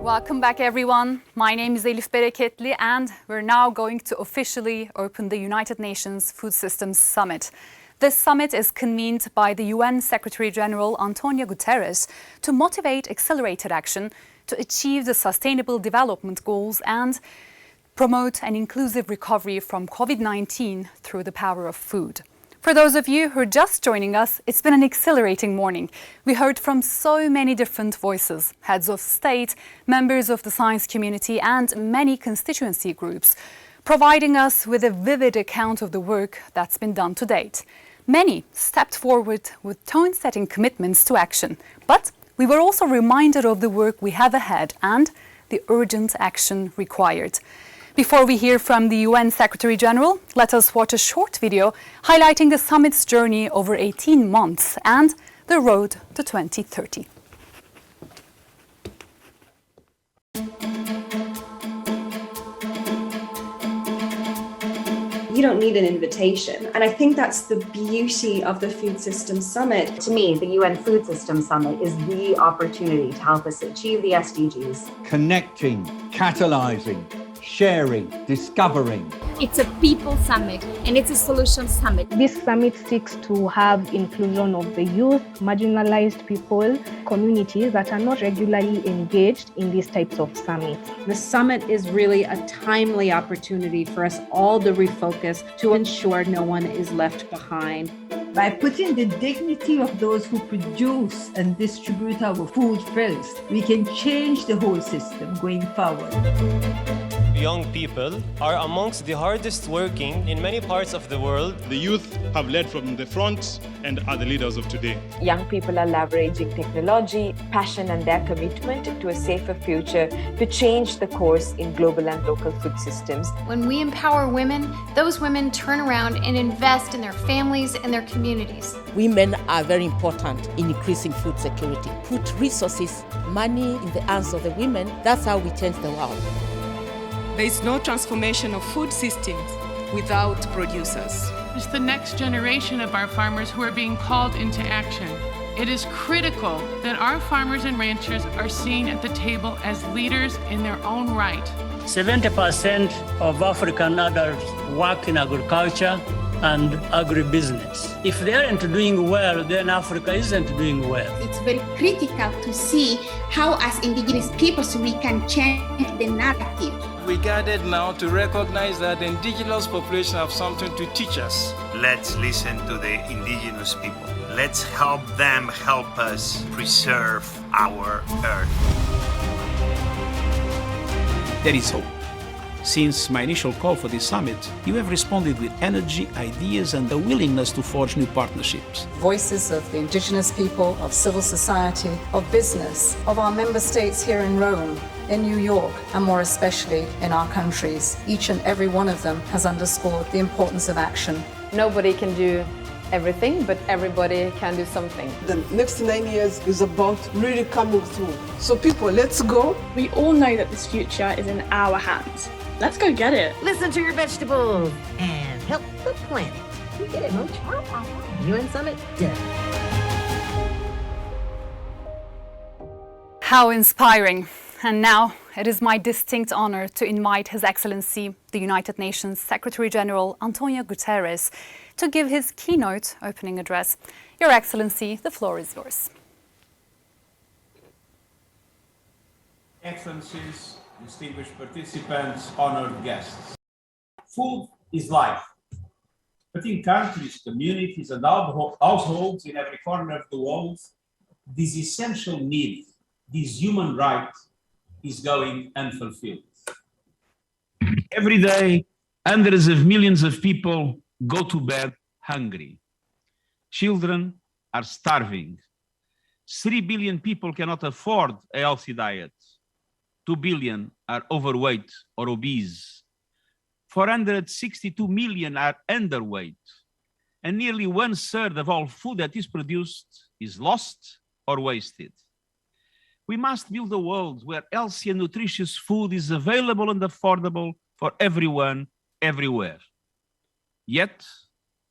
Welcome back, everyone. My name is Elif Bereketli, and we're now going to officially open the United Nations Food Systems Summit. This summit is convened by the UN Secretary-General Antonio Guterres to motivate accelerated action to achieve the Sustainable Development Goals and promote an inclusive recovery from COVID-19 through the power of food. For those of you who are just joining us, it's been an exhilarating morning. We heard from so many different voices, heads of state, members of the science community, and many constituency groups, providing us with a vivid account of the work that's been done to date. Many stepped forward with tone-setting commitments to action, but we were also reminded of the work we have ahead and the urgent action required. Before we hear from the UN Secretary-General, let us watch a short video highlighting the summit's journey over 18 months and the road to 2030. You don't need an invitation. And I think that's the beauty of the Food Systems Summit. To me, the UN Food Systems Summit is the opportunity to help us achieve the SDGs. Connecting, catalyzing, sharing, discovering. It's a people summit and it's a solution summit. This summit seeks to have inclusion of the youth, marginalized people, communities that are not regularly engaged in these types of summits. The summit is really a timely opportunity for us all to refocus to ensure no one is left behind. By putting the dignity of those who produce and distribute our food first, we can change the whole system going forward. Young people are amongst the hardest working in many parts of the world. The youth have led from the front and are the leaders of today. Young people are leveraging technology, passion and their commitment to a safer future to change the course in global and local food systems. When we empower women, those women turn around and invest in their families and their communities. Women are very important in increasing food security. Put resources, money in the hands of the women. That's how we change the world. There is no transformation of food systems without producers. It's the next generation of our farmers who are being called into action. It is critical that our farmers and ranchers are seen at the table as leaders in their own right. 70% of African adults work in agriculture and agribusiness. If they aren't doing well, then Africa isn't doing well. It's very critical to see how, as indigenous peoples, we can change the narrative. We gathered now to recognize that the indigenous population have something to teach us. Let's listen to the indigenous people. Let's help them help us preserve our earth. There is hope. Since my initial call for this summit, you have responded with energy, ideas, and the willingness to forge new partnerships. Voices of the indigenous people, of civil society, of business, of our member states here in Rome, in New York, and more especially in our countries. Each and every one of them has underscored the importance of action. Nobody can do everything, but everybody can do something. The next 9 years is about really coming through. So people, let's go. We all know that this future is in our hands. Let's go get it. Listen to your vegetables and help the planet. You get it, Mooch. UN Summit done. How inspiring. And now it is my distinct honor to invite His Excellency, the United Nations Secretary-General Antonio Guterres, to give his keynote opening address. Your Excellency, the floor is yours. Excellencies, distinguished participants, honored guests. Food is life. But in countries, communities, and households in every corner of the world, this essential need, this human right, is going unfulfilled. Every day, hundreds of millions of people go to bed hungry. Children are starving. 3 billion people cannot afford a healthy diet. 2 billion are overweight or obese. 462 million are underweight. And nearly 1/3 of all food that is produced is lost or wasted. We must build a world where healthy and nutritious food is available and affordable for everyone, everywhere. Yet,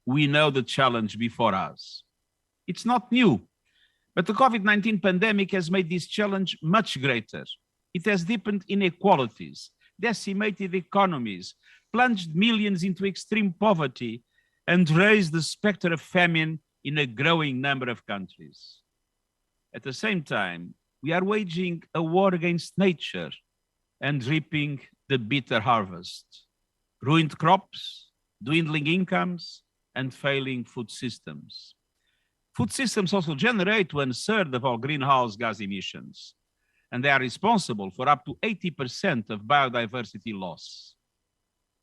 we know the challenge before us. It's not new, but the COVID-19 pandemic has made this challenge much greater. It has deepened inequalities, decimated economies, plunged millions into extreme poverty, and raised the specter of famine in a growing number of countries. At the same time, we are waging a war against nature and reaping the bitter harvest. Ruined crops, dwindling incomes, and failing food systems. Food systems also generate 1/3 of all greenhouse gas emissions, and they are responsible for up to 80% of biodiversity loss.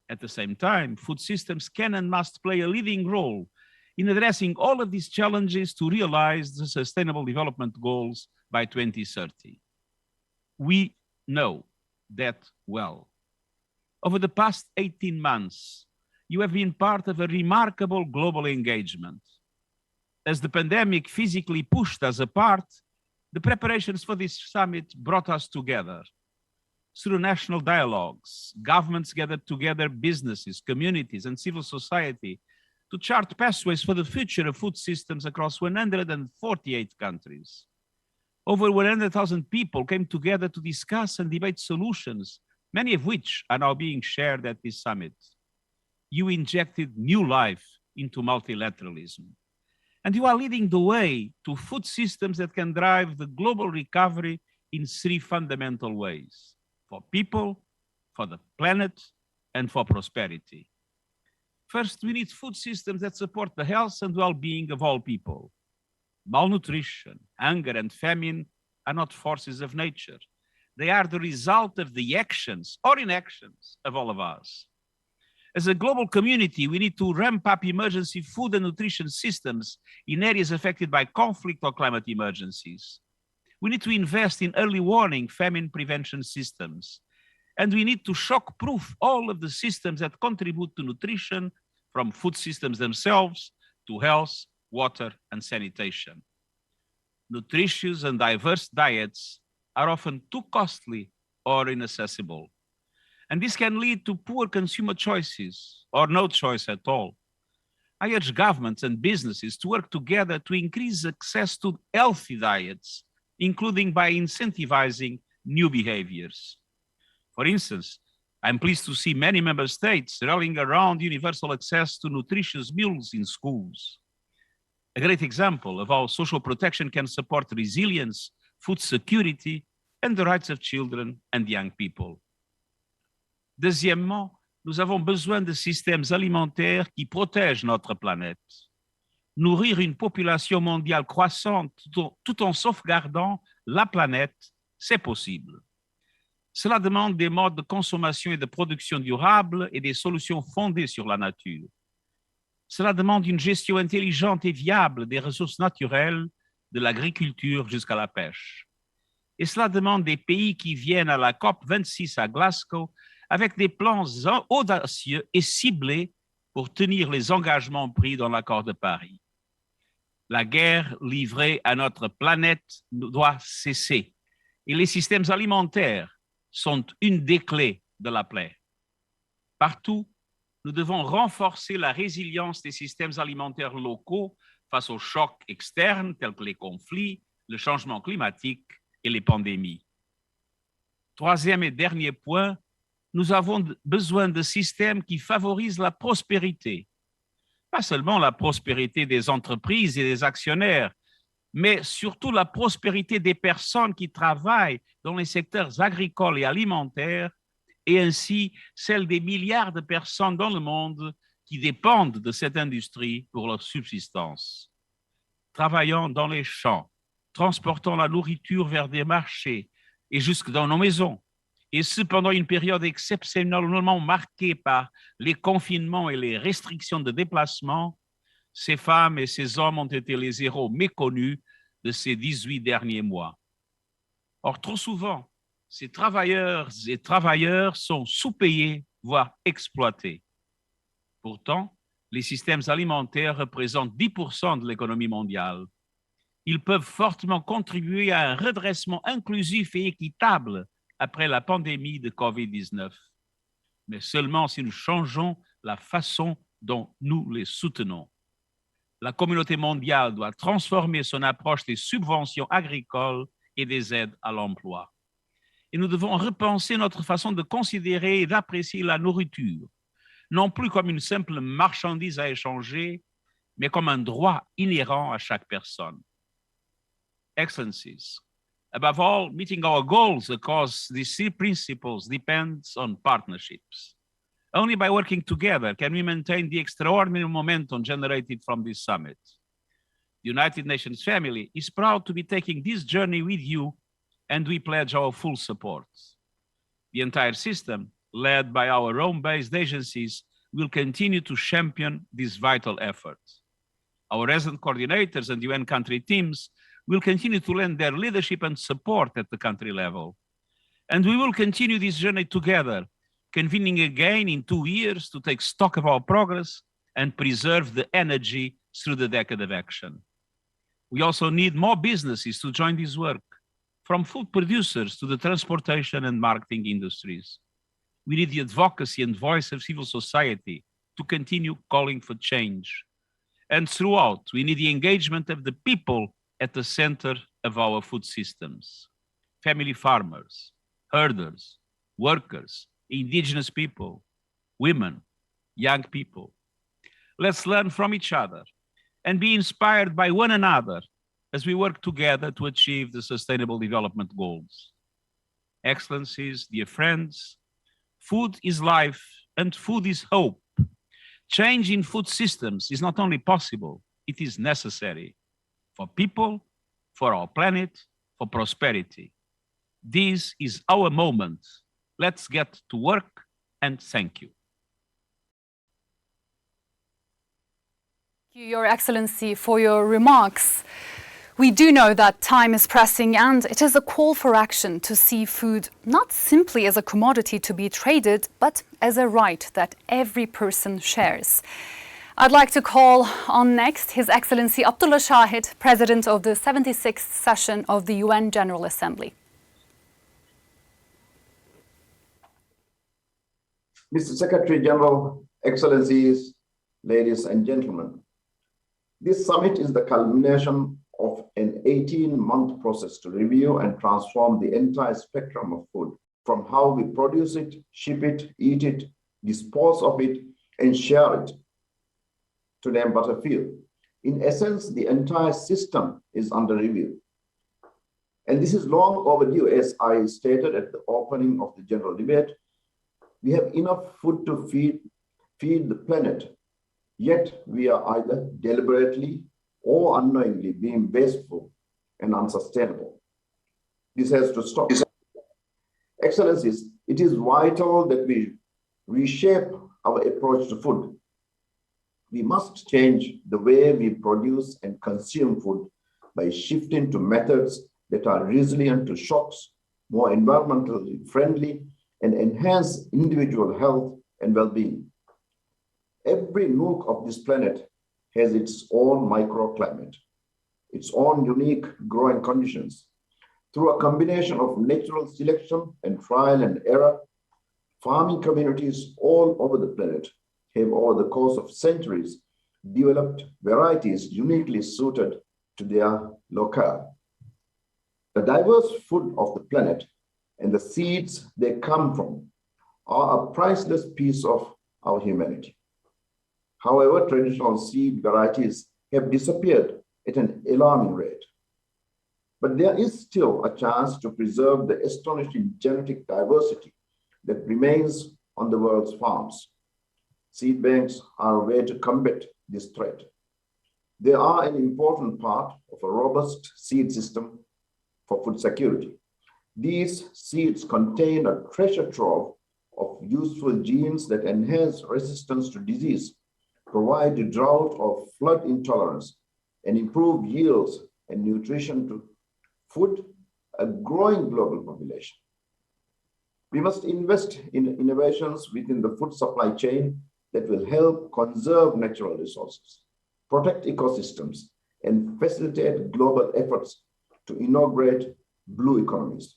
At the same time, food systems can and must play a leading role in addressing all of these challenges to realize the Sustainable Development Goals by 2030. We know that well. Over the past 18 months, you have been part of a remarkable global engagement. As the pandemic physically pushed us apart, the preparations for this summit brought us together. Through national dialogues, governments gathered together businesses, communities, and civil society to chart pathways for the future of food systems across 148 countries. Over 100,000 people came together to discuss and debate solutions, many of which are now being shared at this summit. You injected new life into multilateralism. And you are leading the way to food systems that can drive the global recovery in 3 fundamental ways: for people, for the planet, and for prosperity. First, we need food systems that support the health and well-being of all people. Malnutrition, hunger, and famine are not forces of nature. They are the result of the actions or inactions of all of us. As a global community, we need to ramp up emergency food and nutrition systems in areas affected by conflict or climate emergencies. We need to invest in early warning famine prevention systems. And we need to shock-proof all of the systems that contribute to nutrition, from food systems themselves to health, water, and sanitation. Nutritious and diverse diets are often too costly or inaccessible. And this can lead to poor consumer choices or no choice at all. I urge governments and businesses to work together to increase access to healthy diets, including by incentivizing new behaviors. For instance, I'm pleased to see many member states rallying around universal access to nutritious meals in schools. A great example of how social protection can support resilience, food security, and the rights of children and young people. Deuxièmement, nous avons besoin de systèmes alimentaires qui protègent notre planète. Nourrir une population mondiale croissante tout en sauvegardant la planète, c'est possible. Cela demande des modes de consommation et de production durables et des solutions fondées sur la nature. Cela demande une gestion intelligente et viable des ressources naturelles, de l'agriculture jusqu'à la pêche. Et cela demande des pays qui viennent à la COP26 à Glasgow avec des plans audacieux et ciblés pour tenir les engagements pris dans l'accord de Paris. La guerre livrée à notre planète doit cesser et les systèmes alimentaires sont une des clés de la paix. Partout, nous devons renforcer la résilience des systèmes alimentaires locaux face aux chocs externes tels que les conflits, le changement climatique et les pandémies. Troisième et dernier point, nous avons besoin de systèmes qui favorisent la prospérité. Pas seulement la prospérité des entreprises et des actionnaires, mais surtout la prospérité des personnes qui travaillent dans les secteurs agricoles et alimentaires, et ainsi celle des milliards de personnes dans le monde qui dépendent de cette industrie pour leur subsistance. Travaillant dans les champs, transportant la nourriture vers des marchés et jusque dans nos maisons, et ce pendant une période exceptionnellement marquée par les confinements et les restrictions de déplacement, ces femmes et ces hommes ont été les héros méconnus de ces 18 derniers mois. Or, trop souvent, ces travailleurs et travailleurs sont sous-payés, voire exploités. Pourtant, les systèmes alimentaires représentent 10% de l'économie mondiale. Ils peuvent fortement contribuer à un redressement inclusif et équitable après la pandémie de COVID-19, mais seulement si nous changeons la façon dont nous les soutenons. La communauté mondiale doit transformer son approche des subventions agricoles et des aides à l'emploi. Et nous devons repenser notre façon de considérer et d'apprécier la nourriture, non plus comme une simple marchandise à échanger, mais comme un droit inhérent à chaque personne. Excellencies, above all, meeting our goals across these three principles depends on partnerships. Only by working together can we maintain the extraordinary momentum generated from this summit. The United Nations family is proud to be taking this journey with you, and we pledge our full support. The entire system, led by our Rome-based agencies, will continue to champion this vital effort. Our resident coordinators and UN country teams will continue to lend their leadership and support at the country level. And we will continue this journey together, convening again in 2 years to take stock of our progress and preserve the energy through the decade of action. We also need more businesses to join this work, from food producers to the transportation and marketing industries. We need the advocacy and voice of civil society to continue calling for change. And throughout, we need the engagement of the people at the center of our food systems. Family farmers, herders, workers, indigenous people, women, young people. Let's learn from each other and be inspired by one another as we work together to achieve the Sustainable Development Goals. Excellencies, dear friends, food is life and food is hope. Change in food systems is not only possible, it is necessary for people, for our planet, for prosperity. This is our moment. Let's get to work, and thank you. Thank you, Your Excellency, for your remarks. We do know that time is pressing, and it is a call for action to see food not simply as a commodity to be traded, but as a right that every person shares. I'd like to call on next His Excellency Abdullah Shahid, President of the 76th session of the UN General Assembly. Mr. Secretary General, Excellencies, ladies and gentlemen, this summit is the culmination of an 18-month process to review and transform the entire spectrum of food, from how we produce it, ship it, eat it, dispose of it, and share it, to name but a few. In essence, the entire system is under review. And this is long overdue, as I stated at the opening of the general debate. We have enough food to feed the planet, yet we are either deliberately or unknowingly being wasteful and unsustainable. This has to stop. Excellencies, it is vital that we reshape our approach to food. We must change the way we produce and consume food by shifting to methods that are resilient to shocks, more environmentally friendly, and enhance individual health and well-being. Every nook of this planet has its own microclimate, its own unique growing conditions. Through a combination of natural selection and trial and error, farming communities all over the planet have, over the course of centuries, developed varieties uniquely suited to their locale. The diverse food of the planet and the seeds they come from are a priceless piece of our humanity. However, traditional seed varieties have disappeared at an alarming rate. But there is still a chance to preserve the astonishing genetic diversity that remains on the world's farms. Seed banks are a way to combat this threat. They are an important part of a robust seed system for food security. These seeds contain a treasure trove of useful genes that enhance resistance to disease, provide drought or flood intolerance, and improve yields and nutrition to food a growing global population. We must invest in innovations within the food supply chain that will help conserve natural resources, protect ecosystems, and facilitate global efforts to inaugurate blue economies.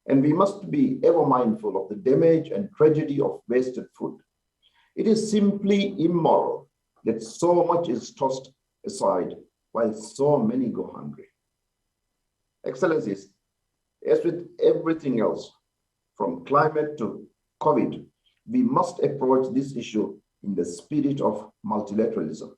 And we must be ever mindful of the damage and tragedy of wasted food. It is simply immoral that so much is tossed aside while so many go hungry. Excellencies, As with everything else, from climate to COVID, we must approach this issue in the spirit of multilateralism.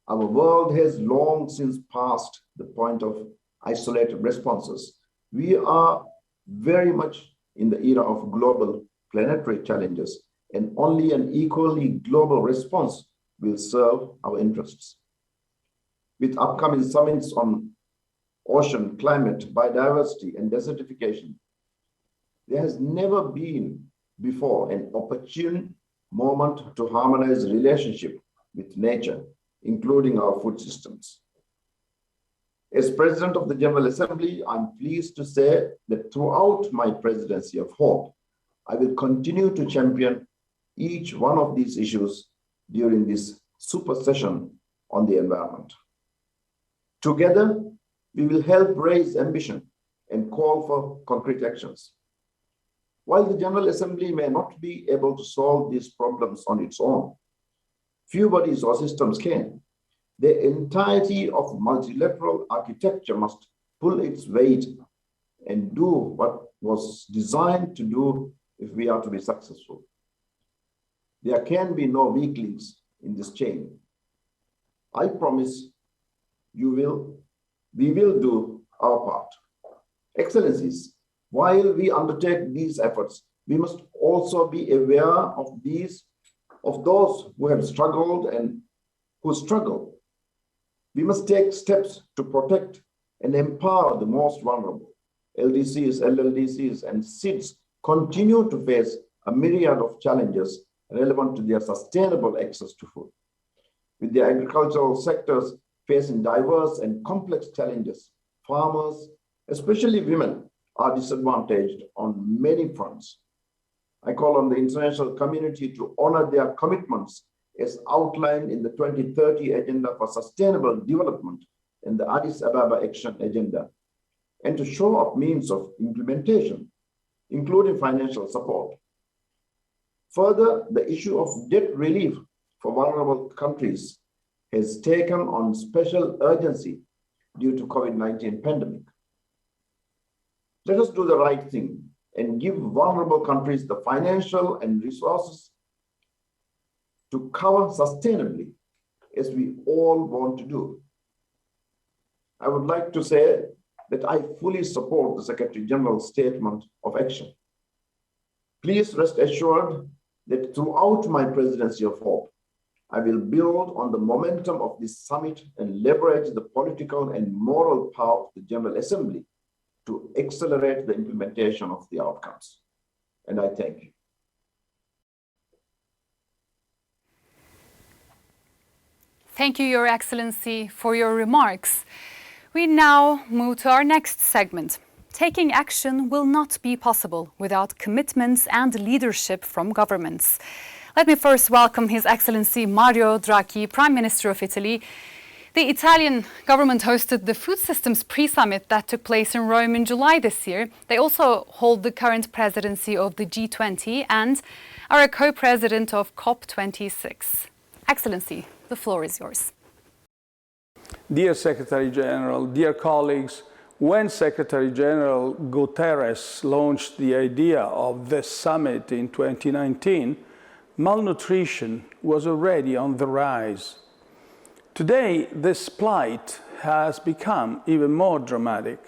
Our world has long since passed the point of isolated responses. We are very much in the era of global planetary challenges, and only an equally global response will serve our interests. With upcoming summits on ocean, climate, biodiversity, and desertification, there has never been before an opportune moment to harmonize relationship with nature, including our food systems. As President of the General Assembly, I'm pleased to say that throughout my presidency of HOPE, I will continue to champion each one of these issues during this super session on the environment. Together, we will help raise ambition and call for concrete actions. While the General Assembly may not be able to solve these problems on its own, few bodies or systems can. The entirety of multilateral architecture must pull its weight and do what was designed to do if we are to be successful. There can be no weak links in this chain. I promise we will do our part. Excellencies, while we undertake these efforts, we must also be aware of those who have struggled and who struggle. We must take steps to protect and empower the most vulnerable. LDCs, LLDCs, and SIDS continue to face a myriad of challenges relevant to their sustainable access to food. With the agricultural sectors facing diverse and complex challenges, farmers, especially women, are disadvantaged on many fronts. I call on the international community to honor their commitments as outlined in the 2030 Agenda for Sustainable Development and the Addis Ababa Action Agenda, and to show up means of implementation, including financial support. Further, the issue of debt relief for vulnerable countries has taken on special urgency due to COVID-19 pandemic. Let us do the right thing and give vulnerable countries the financial and resources to cover sustainably, as we all want to do. I would like to say that I fully support the Secretary General's statement of action. Please rest assured that throughout my presidency of HOPE, I will build on the momentum of this summit and leverage the political and moral power of the General Assembly to accelerate the implementation of the outcomes. And I thank you. Thank you, Your Excellency, for your remarks. We now move to our next segment. Taking action will not be possible without commitments and leadership from governments. Let me first welcome His Excellency Mario Draghi, Prime Minister of Italy. The Italian government hosted the Food Systems Pre-Summit that took place in Rome in July this year. They also hold the current presidency of the G20 and are a co-president of COP26. Excellency, the floor is yours. Dear Secretary General, dear colleagues, when Secretary General Guterres launched the idea of this summit in 2019, malnutrition was already on the rise. Today, this plight has become even more dramatic.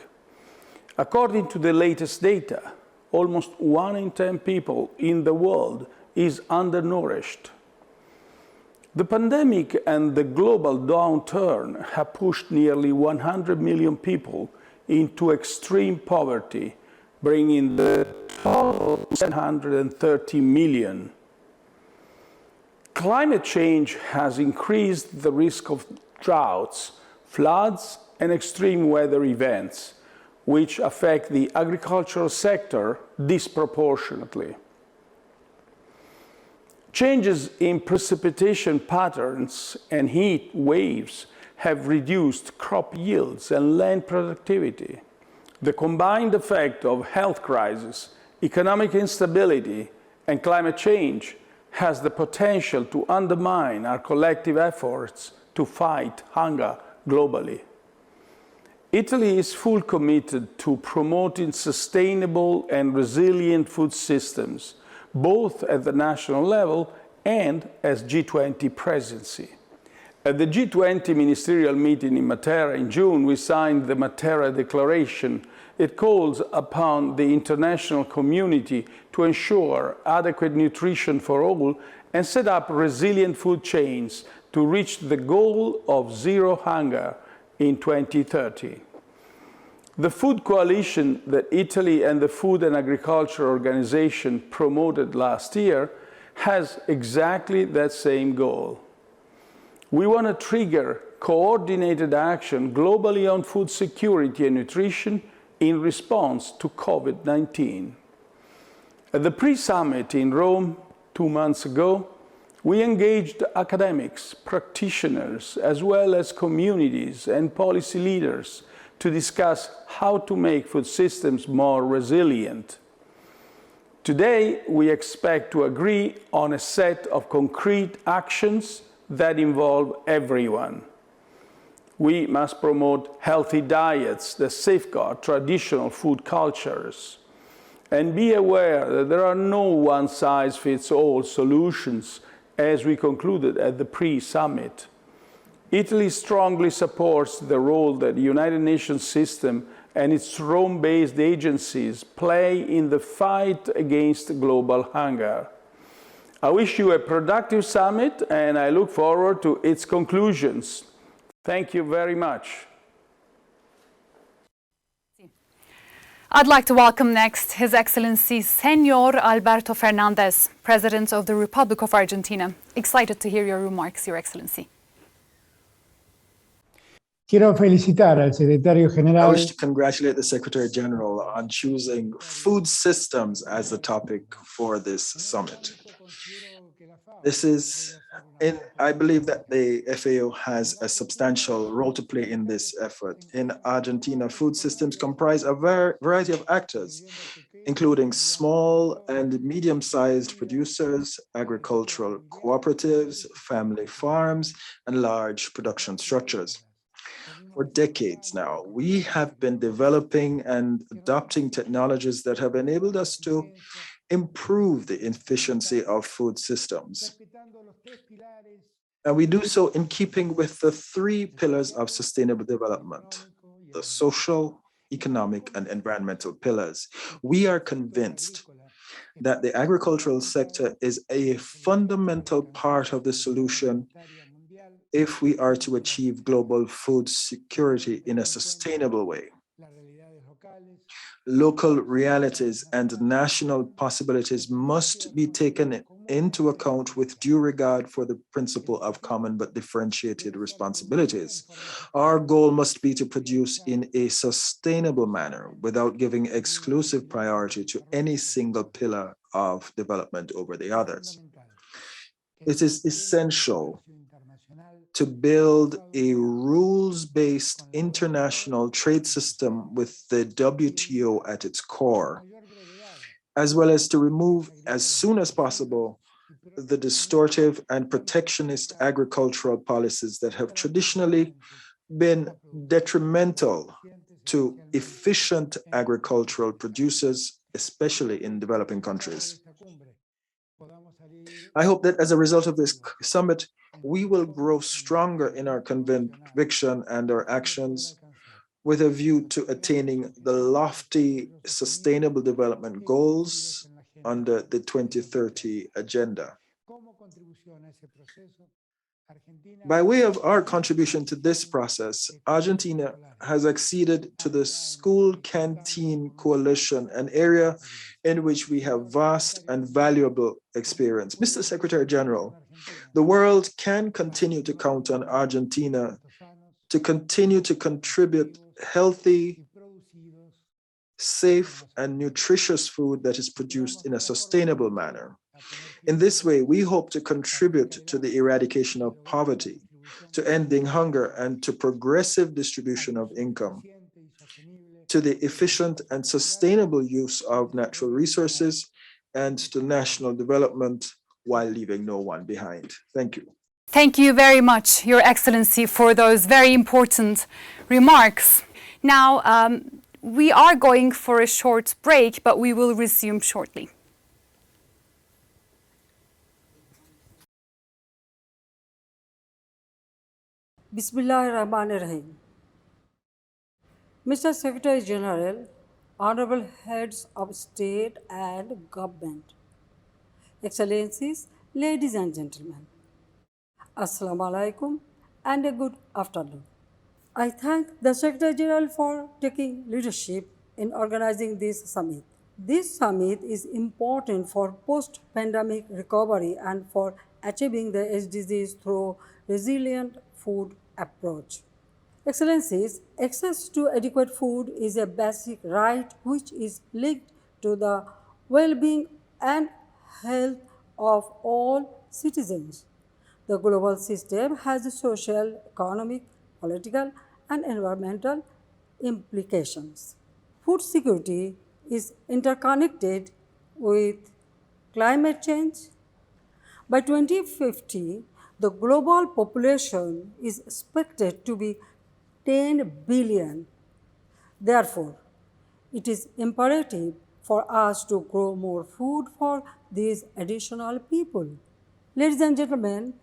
According to the latest data, almost 1 in 10 people in the world is undernourished. The pandemic and the global downturn have pushed nearly 100 million people into extreme poverty, bringing the total to 730 million. Climate change has increased the risk of droughts, floods, and extreme weather events, which affect the agricultural sector disproportionately. Changes in precipitation patterns and heat waves have reduced crop yields and land productivity. The combined effect of health crisis, economic instability, and climate change has the potential to undermine our collective efforts to fight hunger globally. Italy is fully committed to promoting sustainable and resilient food systems, both at the national level and as G20 presidency. At the G20 ministerial meeting in Matera in June, we signed the Matera Declaration. It calls upon the international community to ensure adequate nutrition for all and set up resilient food chains to reach the goal of zero hunger in 2030. The food coalition that Italy and the Food and Agriculture Organization promoted last year has exactly that same goal. We want to trigger coordinated action globally on food security and nutrition in response to COVID-19. At the pre-summit in Rome 2 months ago, we engaged academics, practitioners, as well as communities and policy leaders to discuss how to make food systems more resilient. Today, we expect to agree on a set of concrete actions that involve everyone. We must promote healthy diets that safeguard traditional food cultures, and be aware that there are no one-size-fits-all solutions, as we concluded at the pre-summit. Italy strongly supports the role that the United Nations system and its Rome-based agencies play in the fight against global hunger. I wish you a productive summit, and I look forward to its conclusions. Thank you very much. I'd like to welcome next His Excellency Senor Alberto Fernandez, President of the Republic of Argentina. Excited to hear your remarks, Your Excellency. Quiero felicitar al secretario general. I wish to congratulate the Secretary General on choosing food systems as the topic for this summit. I believe that the FAO has a substantial role to play in this effort. In Argentina, food systems comprise a variety of actors, including small and medium-sized producers, agricultural cooperatives, family farms, and large production structures. For decades now, we have been developing and adopting technologies that have enabled us to improve the efficiency of food systems. And we do so in keeping with the 3 pillars of sustainable development, the social, economic, and environmental pillars. We are convinced that the agricultural sector is a fundamental part of the solution if we are to achieve global food security in a sustainable way. Local realities and national possibilities must be taken into account with due regard for the principle of common but differentiated responsibilities. Our goal must be to produce in a sustainable manner without giving exclusive priority to any single pillar of development over the others. It is essential to build a rules-based international trade system with the WTO at its core, as well as to remove as soon as possible the distortive and protectionist agricultural policies that have traditionally been detrimental to efficient agricultural producers, especially in developing countries. I hope that as a result of this summit, we will grow stronger in our conviction and our actions with a view to attaining the lofty sustainable development goals under the 2030 agenda. By way of our contribution to this process, Argentina has acceded to the School Canteen Coalition, an area in which we have vast and valuable experience. Mr. Secretary General, the world can continue to count on Argentina to continue to contribute healthy, safe, and nutritious food that is produced in a sustainable manner. In this way, we hope to contribute to the eradication of poverty, to ending hunger, and to progressive distribution of income, to the efficient and sustainable use of natural resources, and to national development while leaving no one behind. Thank you. Thank you very much, Your Excellency, for those very important remarks. Now, we are going for a short break, but we will resume shortly. Bismillahirrahmanirrahim. Mr. Secretary General, Honorable Heads of State and Government, Excellencies, ladies and gentlemen, Assalamu alaikum and a good afternoon. I thank the Secretary General for taking leadership in organizing this summit. This summit is important for post-pandemic recovery and for achieving the SDGs through resilient food approach. Excellencies, access to adequate food is a basic right which is linked to the well-being and health of all citizens. The global system has social, economic, political, and environmental implications. Food security is interconnected with climate change. By 2050, the global population is expected to be 10 billion. Therefore, it is imperative for us to grow more food for these additional people. Ladies and gentlemen,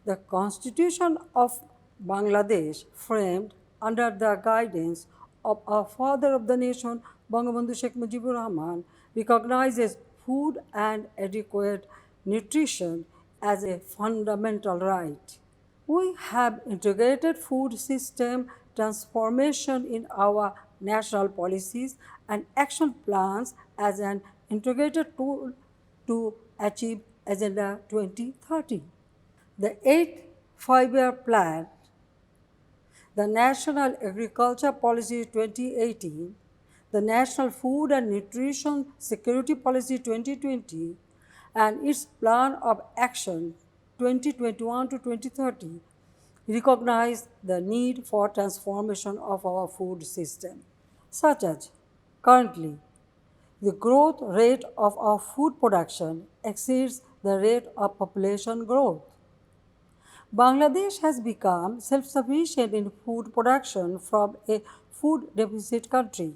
the Constitution of Bangladesh, framed under the guidance of our father of the nation, Bangabandhu Sheikh Mujibur Rahman, recognizes food and adequate nutrition as a fundamental right. We have integrated food system transformation in our national policies and action plans as an integrated tool to achieve Agenda 2030. The 8th Five-Year Plan, the National Agriculture Policy 2018, the National Food and Nutrition Security Policy 2020, and its Plan of Action 2021 to 2030 recognize the need for transformation of our food system, such as currently the growth rate of our food production exceeds the rate of population growth. Bangladesh has become self-sufficient in food production from a food deficit country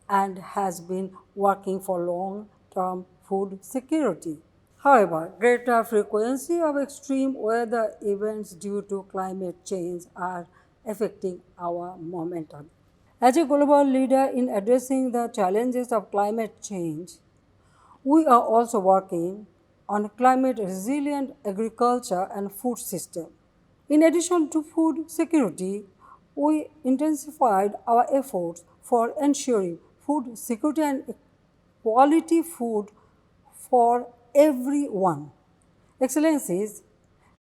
and has been working for long-term food security. However, greater frequency of extreme weather events due to climate change are affecting our momentum. As a global leader in addressing the challenges of climate change, we are also working on climate-resilient agriculture and food system. In addition to food security, we intensified our efforts for ensuring food security and quality food for everyone. Excellencies,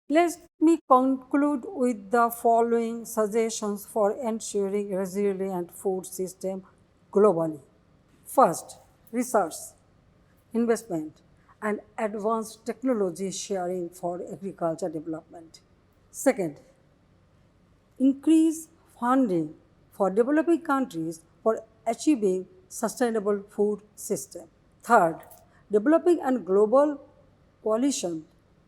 let me conclude with the following suggestions for ensuring resilient food system globally. First, research, investment, and advanced technology sharing for agriculture development. Second, increase funding for developing countries for achieving sustainable food system. Third, developing and global coalition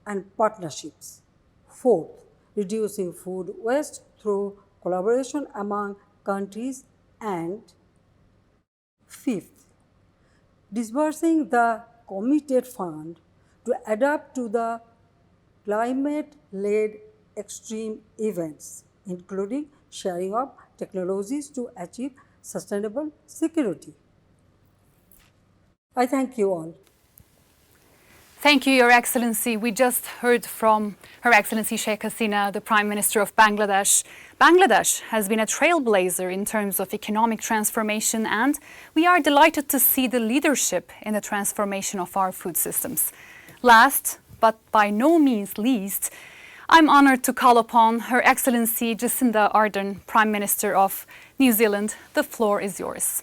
and partnerships. Fourth, reducing food waste through collaboration among countries. And fifth, disbursing the committed fund to adapt to the climate-led extreme events, including sharing of technologies to achieve sustainable security. I thank you all. Thank you, Your Excellency. We just heard from Her Excellency Sheikh Hasina, the Prime Minister of Bangladesh. Bangladesh has been a trailblazer in terms of economic transformation, and we are delighted to see the leadership in the transformation of our food systems. Last, but by no means least, I'm honored to call upon Her Excellency Jacinda Ardern, Prime Minister of New Zealand. The floor is yours.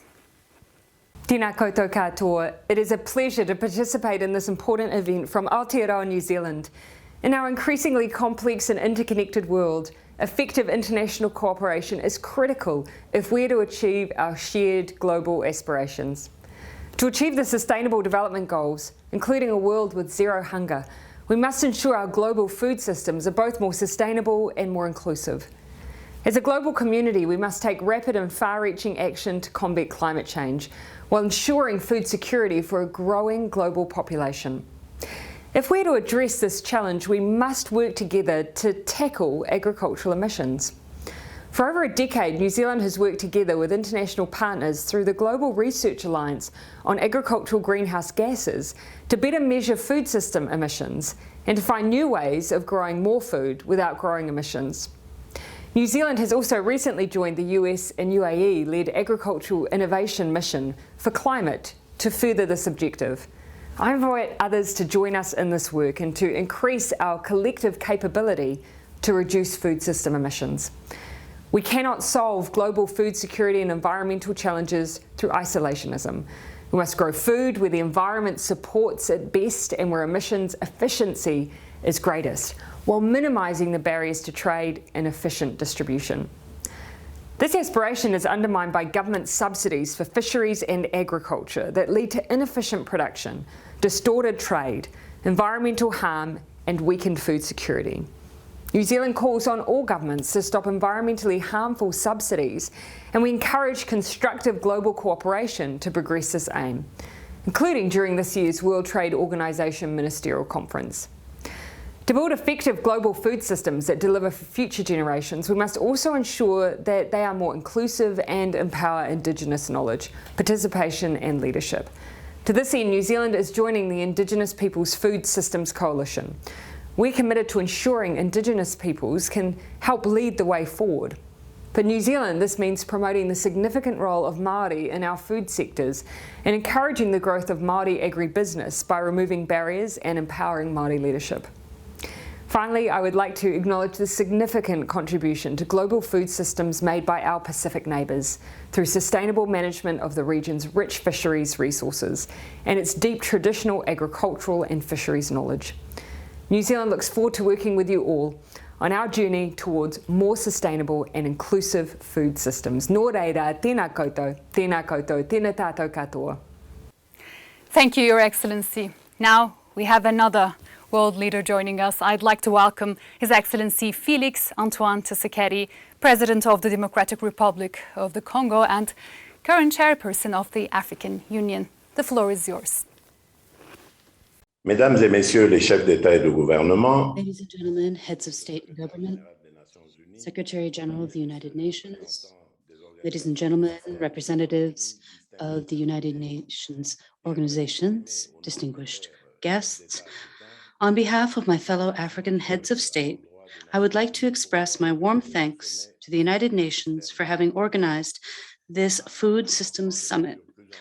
Tēnā koutou katoa. It is a pleasure to participate in this important event from Aotearoa, New Zealand. In our increasingly complex and interconnected world, effective international cooperation is critical if we're to achieve our shared global aspirations. To achieve the Sustainable Development Goals, including a world with zero hunger, we must ensure our global food systems are both more sustainable and more inclusive. As a global community, we must take rapid and far-reaching action to combat climate change, while ensuring food security for a growing global population. If we're to address this challenge, we must work together to tackle agricultural emissions. For over a decade, New Zealand has worked together with international partners through the Global Research Alliance on agricultural greenhouse gases to better measure food system emissions and to find new ways of growing more food without growing emissions. New Zealand has also recently joined the US and UAE-led Agricultural Innovation Mission for Climate to further this objective. I invite others to join us in this work and to increase our collective capability to reduce food system emissions. We cannot solve global food security and environmental challenges through isolationism. We must grow food where the environment supports it best and where emissions efficiency is greatest, while minimising the barriers to trade and efficient distribution. This aspiration is undermined by government subsidies for fisheries and agriculture that lead to inefficient production, distorted trade, environmental harm and weakened food security. New Zealand calls on all governments to stop environmentally harmful subsidies, and we encourage constructive global cooperation to progress this aim, including during this year's World Trade Organization Ministerial Conference. To build effective global food systems that deliver for future generations, we must also ensure that they are more inclusive and empower Indigenous knowledge, participation and leadership. To this end, New Zealand is joining the Indigenous Peoples Food Systems Coalition. We're committed to ensuring Indigenous peoples can help lead the way forward. For New Zealand, this means promoting the significant role of Māori in our food sectors and encouraging the growth of Māori agribusiness by removing barriers and empowering Māori leadership. Finally, I would like to acknowledge the significant contribution to global food systems made by our Pacific neighbours through sustainable management of the region's rich fisheries resources and its deep traditional agricultural and fisheries knowledge. New Zealand looks forward to working with you all on our journey towards more sustainable and inclusive food systems. Nō reira, tēnā koutou, tēnā tātou katoa. Thank you, Your Excellency. Now we have another world leader joining us. I'd like to welcome His Excellency Félix Antoine Tshisekedi, President of the Democratic Republic of the Congo and current chairperson of the African Union. The floor is yours. Mesdames et messieurs les chefs d'État et de gouvernement, ladies and gentlemen, heads of state and government, Secretary General of the United Nations, ladies and gentlemen, representatives of the United Nations organizations, distinguished guests, on behalf of my fellow African heads of state, I would like to express my warm thanks to the United Nations for having organized this Food Systems Summit,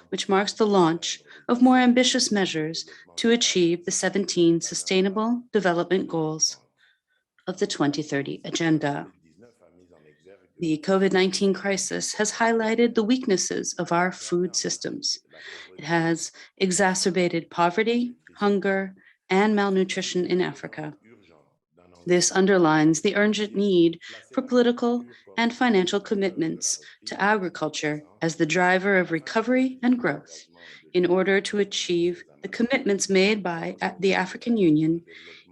which marks the launch of more ambitious measures to achieve the 17 Sustainable Development Goals of the 2030 Agenda. The COVID-19 crisis has highlighted the weaknesses of our food systems. It has exacerbated poverty, hunger, and malnutrition in Africa. This underlines the urgent need for political and financial commitments to agriculture as the driver of recovery and growth in order to achieve the commitments made by the African Union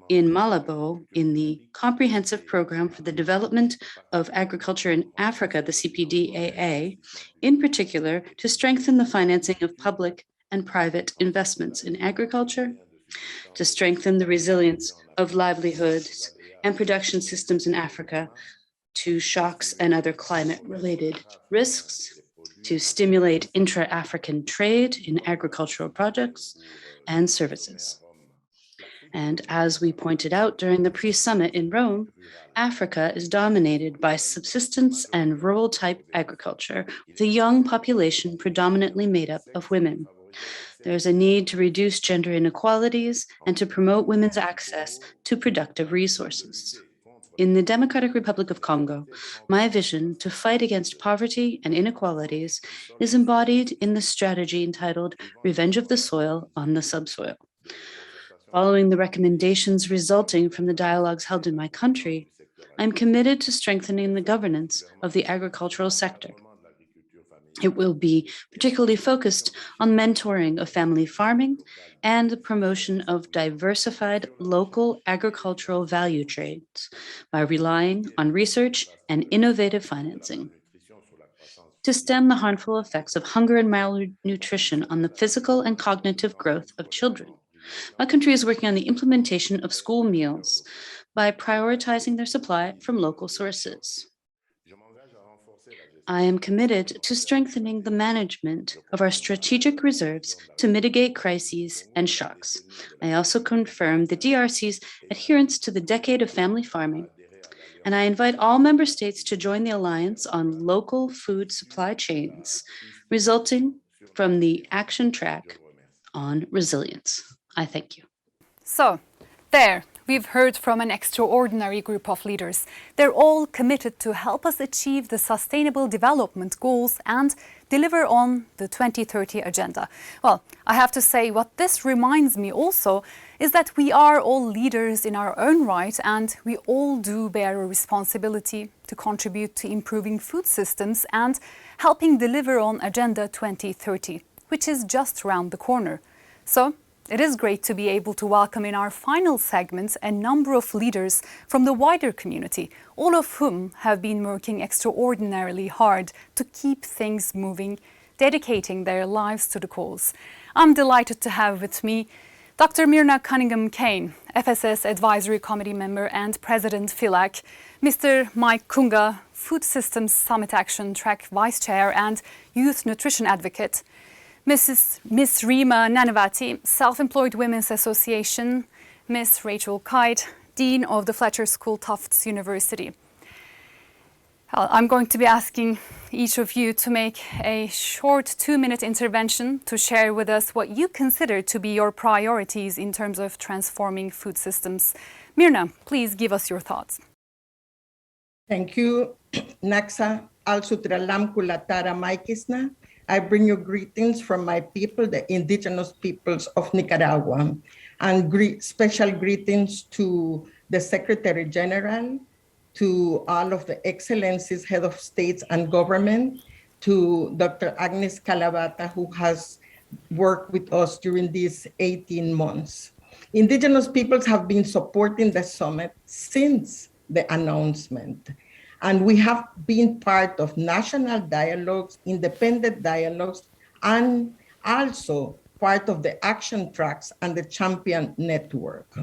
in Malabo in the Comprehensive Program for the Development of Agriculture in Africa, the CPDAA, in particular to strengthen the financing of public and private investments in agriculture, to strengthen the resilience of livelihoods and production systems in Africa to shocks and other climate-related risks, to stimulate intra-African trade in agricultural products and services. And as we pointed out during the pre-summit in Rome, Africa is dominated by subsistence and rural-type agriculture, with a young population predominantly made up of women. There's a need to reduce gender inequalities and to promote women's access to productive resources. In the Democratic Republic of Congo, my vision to fight against poverty and inequalities is embodied in the strategy entitled Revenge of the Soil on the Subsoil. Following the recommendations resulting from the dialogues held in my country, I'm committed to strengthening the governance of the agricultural sector. It will be particularly focused on mentoring of family farming and the promotion of diversified local agricultural value chains by relying on research and innovative financing. To stem the harmful effects of hunger and malnutrition on the physical and cognitive growth of children, my country is working on the implementation of school meals by prioritizing their supply from local sources. I am committed to strengthening the management of our strategic reserves to mitigate crises and shocks. I also confirm the DRC's adherence to the Decade of Family Farming, and I invite all member states to join the Alliance on Local Food Supply Chains, resulting from the action track on resilience. I thank you. So, there. We've heard from an extraordinary group of leaders. They're all committed to help us achieve the Sustainable Development Goals and deliver on the 2030 agenda. Well, I have to say what this reminds me also is that we are all leaders in our own right, and we all do bear a responsibility to contribute to improving food systems and helping deliver on Agenda 2030, which is just around the corner. So, it is great to be able to welcome in our final segment a number of leaders from the wider community, all of whom have been working extraordinarily hard to keep things moving, dedicating their lives to the cause. I'm delighted to have with me Dr. Myrna Cunningham-Kane, FSS Advisory Committee member and President FILAC, Mr. Mike Kunga, Food Systems Summit Action Track Vice Chair and Youth Nutrition Advocate, Miss Rima Nanavati, Self-Employed Women's Association, Miss Rachel Kite, Dean of the Fletcher School, Tufts University. I'm going to be asking each of you to make a short 2-minute intervention to share with us what you consider to be your priorities in terms of transforming food systems. Myrna, please give us your thoughts. Thank you, Naxa Alsutralam Kulatara Maikisna. I bring you greetings from my people, the indigenous peoples of Nicaragua, and special greetings to the Secretary General, to all of the excellencies, head of states and government, to Dr. Agnes Calabata, who has worked with us during these 18 months. Indigenous peoples have been supporting the summit since the announcement. And we have been part of national dialogues, independent dialogues, and also part of the action tracks and the champion network.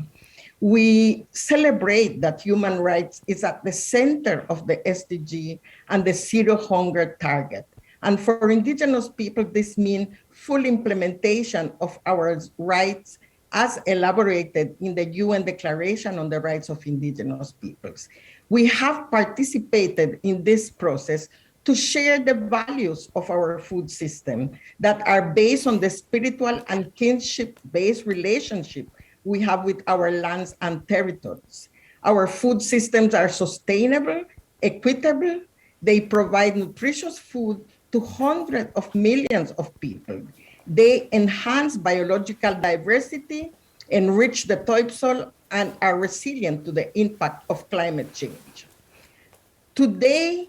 We celebrate that human rights is at the center of the SDG and the zero hunger target. And for indigenous people, this means full implementation of our rights as elaborated in the UN Declaration on the Rights of Indigenous Peoples. We have participated in this process to share the values of our food system that are based on the spiritual and kinship-based relationship we have with our lands and territories. Our food systems are sustainable, equitable. They provide nutritious food to hundreds of millions of people. They enhance biological diversity, enrich the topsoil, and are resilient to the impact of climate change. Today,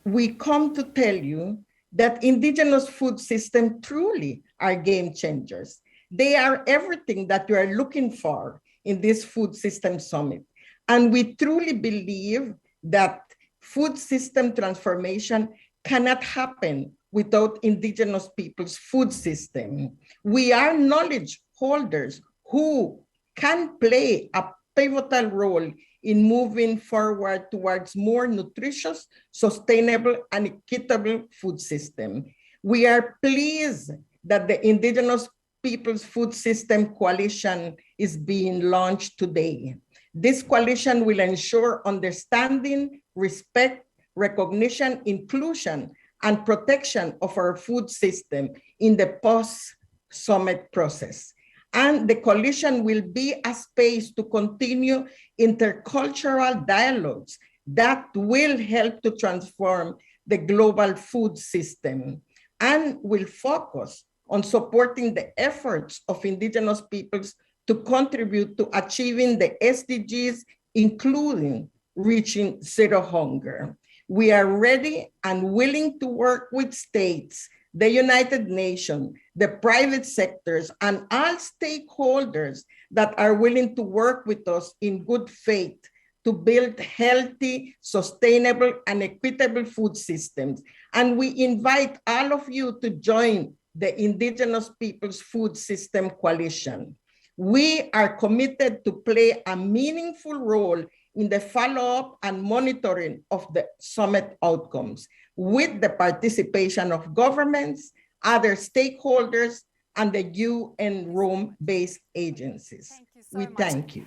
we come to tell you that indigenous food systems truly are game changers. They are everything that you are looking for in this food system summit. And we truly believe that food system transformation cannot happen without indigenous people's food system. We are knowledge holders who can play a pivotal role in moving forward towards more nutritious, sustainable, and equitable food system. We are pleased that the Indigenous Peoples Food System Coalition is being launched today. This coalition will ensure understanding, respect, recognition, inclusion, and protection of our food system in the post-summit process. And the coalition will be a space to continue intercultural dialogues that will help to transform the global food system and will focus on supporting the efforts of indigenous peoples to contribute to achieving the SDGs, including reaching zero hunger. We are ready and willing to work with states, the United Nations, the private sectors, and all stakeholders that are willing to work with us in good faith to build healthy, sustainable, and equitable food systems. And we invite all of you to join the Indigenous Peoples Food System Coalition. We are committed to play a meaningful role in the follow-up and monitoring of the summit outcomes with the participation of governments, other stakeholders, and the UN Rome-based agencies. We thank you.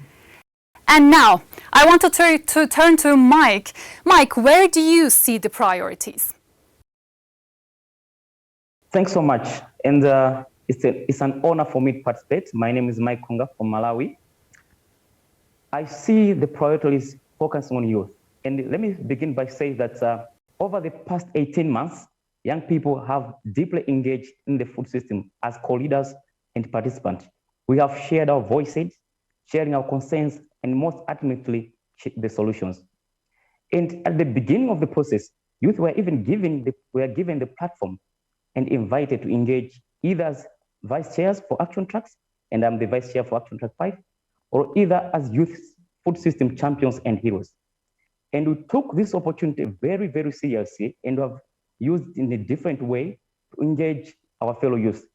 And now, I want to turn to Mike. Mike, where do you see the priorities? Thanks so much. And it's an honor for me to participate. My name is Mike Kunga from Malawi. I see the priorities focusing on youth. And let me begin by saying that over the past 18 months, young people have deeply engaged in the food system as co-leaders and participants. We have shared our voices, sharing our concerns, and most ultimately, the solutions. And at the beginning of the process, youth were even given the platform and invited to engage either as vice chairs for action tracks, and I'm the vice chair for action track 5, or either as youth food system champions and heroes. And we took this opportunity very, very seriously and have used in a different way to engage our fellow youth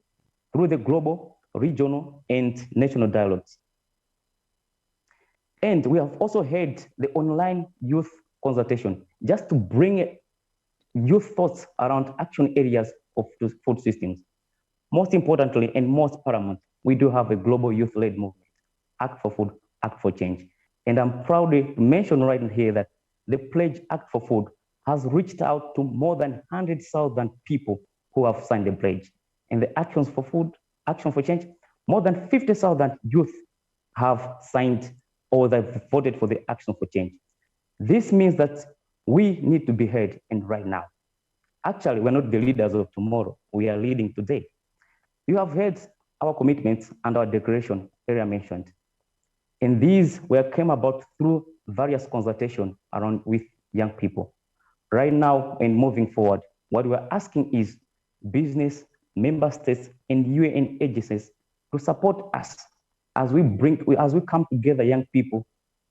through the global, regional, and national dialogues. And we have also had the online youth consultation just to bring youth thoughts around action areas of the food systems. Most importantly, and most paramount, we do have a global youth-led movement, Act for Food, Act for Change. And I'm proud to mention right here that the pledge Act for Food has reached out to more than 100,000 people who have signed the pledge. And the Actions for Food, Action for Change, more than 50,000 youth have signed or they've voted for the Action for Change. This means that we need to be heard and right now. Actually, we're not the leaders of tomorrow, we are leading today. You have heard our commitments and our declaration earlier mentioned. And these came about through various consultations around with young people. Right now and moving forward, what we're asking is business, member states, and UN agencies to support us as we come together, young people,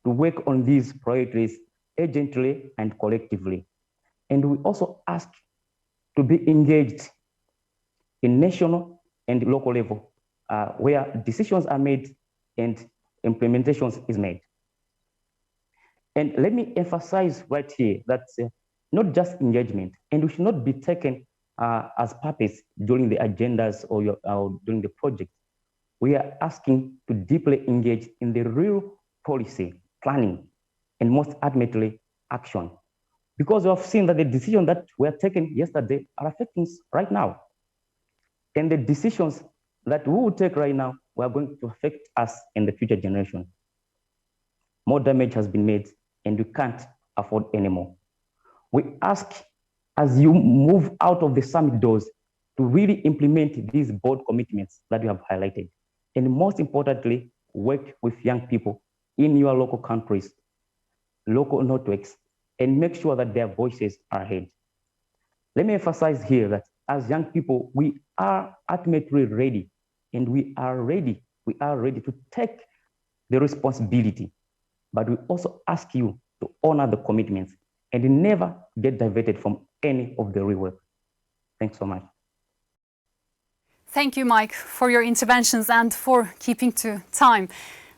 to work on these priorities urgently and collectively. And we also ask to be engaged in national and local level, where decisions are made and implementations is made. And let me emphasize right here that not just engagement, and we should not be taken as puppets during the agendas or during the project. We are asking to deeply engage in the real policy, planning, and most ultimately, action. Because we have seen that the decisions that were taken yesterday are affecting us right now. And the decisions that we will take right now are going to affect us in the future generation. More damage has been made, and we can't afford anymore. We ask, as you move out of the summit doors, to really implement these bold commitments that you have highlighted. And most importantly, work with young people in your local countries, local networks, and make sure that their voices are heard. Let me emphasize here that as young people, we are ultimately ready, and we are ready to take the responsibility. But we also ask you to honor the commitments and never get diverted from any of the real work. Thanks so much. Thank you, Mike, for your interventions and for keeping to time.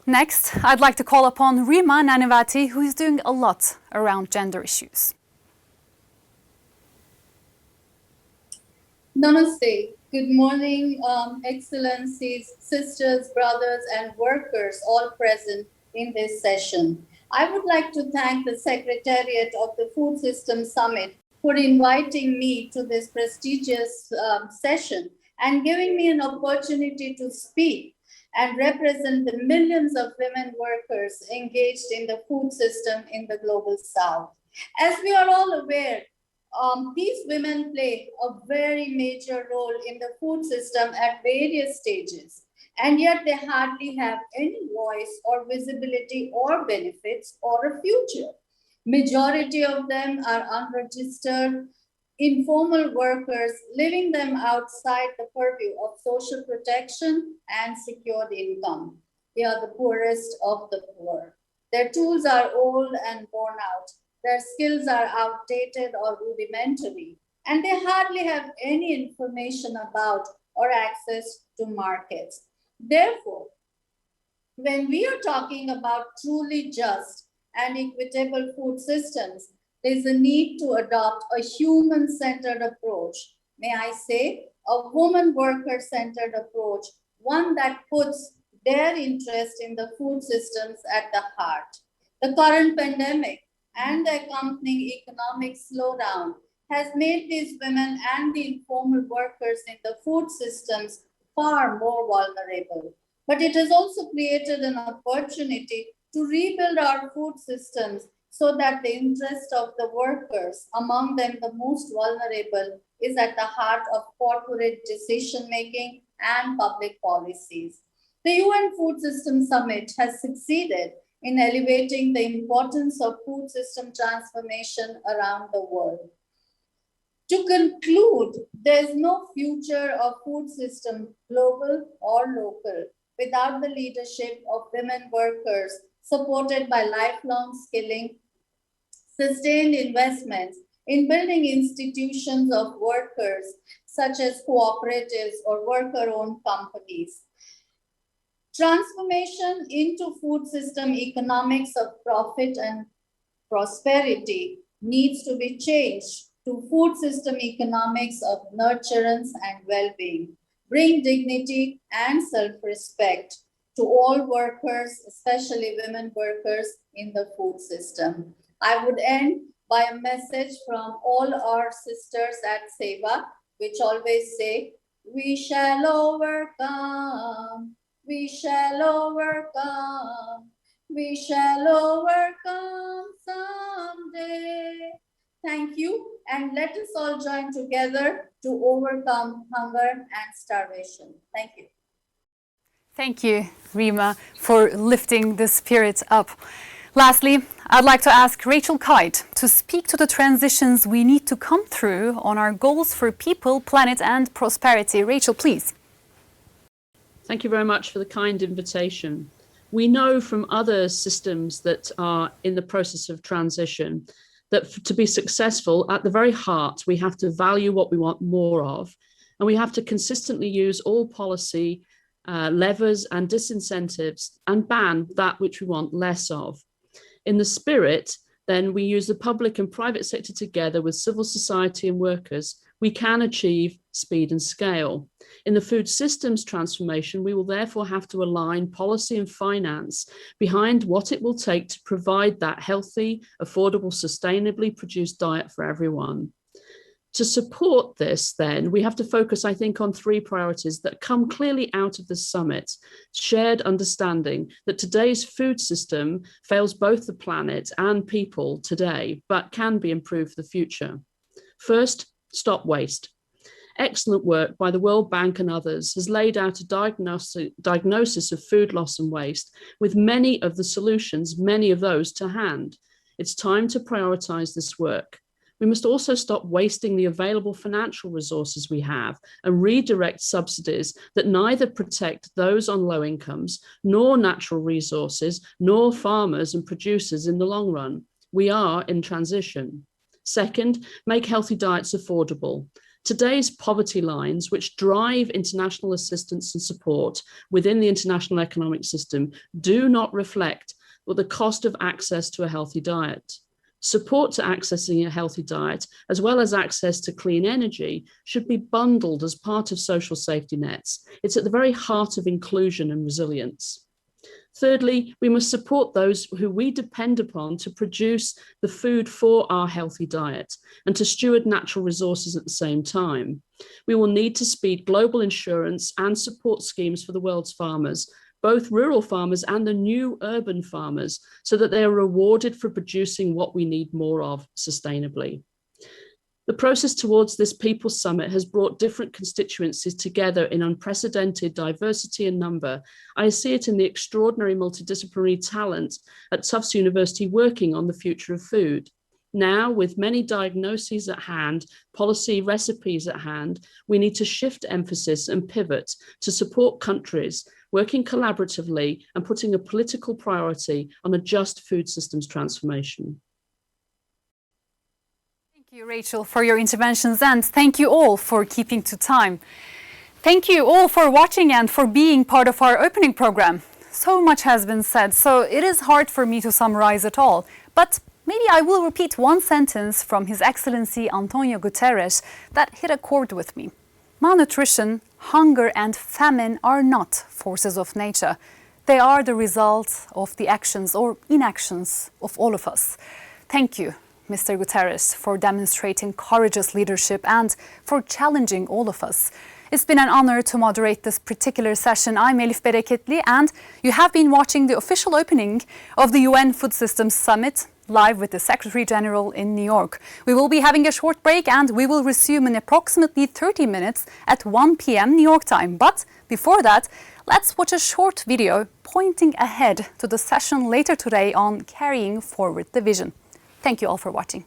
Next, I'd like to call upon Rima Nanavati, who is doing a lot around gender issues. Namaste. Good morning, Excellencies, sisters, brothers, and workers all present in this session. I would like to thank the Secretariat of the Food System Summit for inviting me to this prestigious session and giving me an opportunity to speak and represent the millions of women workers engaged in the food system in the Global South. As we are all aware, these women play a very major role in the food system at various stages, and yet they hardly have any voice or visibility or benefits or a future. Majority of them are unregistered, informal workers, leaving them outside the purview of social protection and secured income. They are the poorest of the poor. Their tools are old and worn out. Their skills are outdated or rudimentary, and they hardly have any information about or access to markets. Therefore, when we are talking about truly just and equitable food systems, there is a need to adopt a human-centered approach. May I say, a woman worker-centered approach, one that puts their interest in the food systems at the heart. The current pandemic and the accompanying economic slowdown has made these women and the informal workers in the food systems far more vulnerable. But it has also created an opportunity to rebuild our food systems so that the interest of the workers, among them the most vulnerable, is at the heart of corporate decision-making and public policies. The UN Food System Summit has succeeded in elevating the importance of food system transformation around the world. To conclude, there is no future of food system, global or local, without the leadership of women workers, supported by lifelong skilling, sustained investments in building institutions of workers, such as cooperatives or worker-owned companies. Transformation into food system economics of profit and prosperity needs to be changed to food system economics of nurturance and well-being. Bring dignity and self-respect to all workers, especially women workers in the food system. I would end by a message from all our sisters at SEWA, which always say, we shall overcome. We shall overcome, we shall overcome someday. Thank you, and let us all join together to overcome hunger and starvation. Thank you. Thank you, Rima, for lifting the spirit up. Lastly, I'd like to ask Rachel Kite to speak to the transitions we need to come through on our goals for people, planet, and prosperity. Rachel, please. Thank you very much for the kind invitation. We know from other systems that are in the process of transition that to be successful, at the very heart, we have to value what we want more of, and we have to consistently use all policy levers and disincentives and ban that which we want less of. In the spirit, then we use the public and private sector together with civil society and workers, we can achieve speed and scale. In the food systems transformation, we will therefore have to align policy and finance behind what it will take to provide that healthy, affordable, sustainably produced diet for everyone. To support this, then, we have to focus, I think, on three priorities that come clearly out of the summit. Shared understanding that today's food system fails both the planet and people today, but can be improved for the future. First, stop waste. Excellent work by the World Bank and others has laid out a diagnosis of food loss and waste, with many of the solutions, many of those to hand. It's time to prioritize this work. We must also stop wasting the available financial resources we have and redirect subsidies that neither protect those on low incomes, nor natural resources, nor farmers and producers in the long run. We are in transition. Second, make healthy diets affordable. Today's poverty lines, which drive international assistance and support within the international economic system, do not reflect the cost of access to a healthy diet. Support to accessing a healthy diet, as well as access to clean energy, should be bundled as part of social safety nets. It's at the very heart of inclusion and resilience. Thirdly, we must support those who we depend upon to produce the food for our healthy diet and to steward natural resources at the same time. We will need to speed global insurance and support schemes for the world's farmers, both rural farmers and the new urban farmers, so that they are rewarded for producing what we need more of sustainably. The process towards this People's Summit has brought different constituencies together in unprecedented diversity and number. I see it in the extraordinary multidisciplinary talent at Tufts University working on the future of food. Now, with many diagnoses at hand, policy recipes at hand, we need to shift emphasis and pivot to support countries working collaboratively and putting a political priority on a just food systems transformation. Thank you, Rachel, for your interventions, and thank you all for keeping to time. Thank you all for watching and for being part of our opening program. So much has been said, so it is hard for me to summarize it all, but maybe I will repeat one sentence from His Excellency Antonio Guterres that hit a chord with me. Malnutrition, hunger and famine are not forces of nature. They are the result of the actions or inactions of all of us. Thank you, Mr. Guterres, for demonstrating courageous leadership and for challenging all of us. It's been an honor to moderate this particular session. I'm Elif Bereketli, and you have been watching the official opening of the UN Food Systems Summit live with the Secretary General in New York. We will be having a short break and we will resume in approximately 30 minutes at 1 p.m. New York time. But before that, let's watch a short video pointing ahead to the session later today on carrying forward the vision. Thank you all for watching.